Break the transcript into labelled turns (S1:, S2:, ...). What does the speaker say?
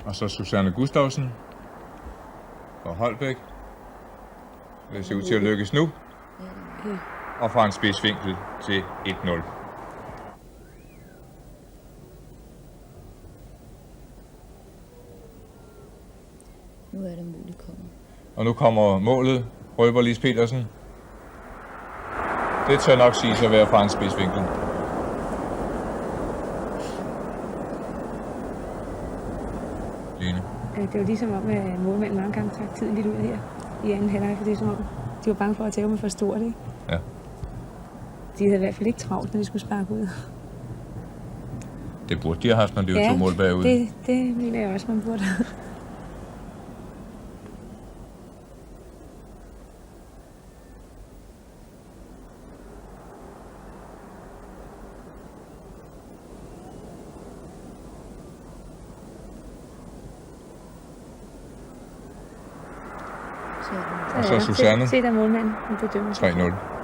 S1: Og så Susanne Gustavsen fra Holbæk. Det ser ud til at lykkes nu. Og fra en spidsvinkel til 1-0.
S2: Nu er det muligt kommet.
S1: Og nu kommer målet, røber Lis Petersen. Det tør nok sige at være fra en spidsvinkel. Lene.
S3: Det var ligesom om, at målmanden mange gange trak tiden lidt ud her i anden halvleg, for det er som om, de var bange for at tæve med for stort, ikke?
S1: Ja.
S3: De havde i hvert fald ikke travlt, når de skulle sparke ud.
S1: Det burde de have haft, når de var 2 mål bagude.
S3: det mener jeg også, man burde.
S1: Og så Susanne.
S3: Se der målmanden, han bedømmer.
S1: 3-0.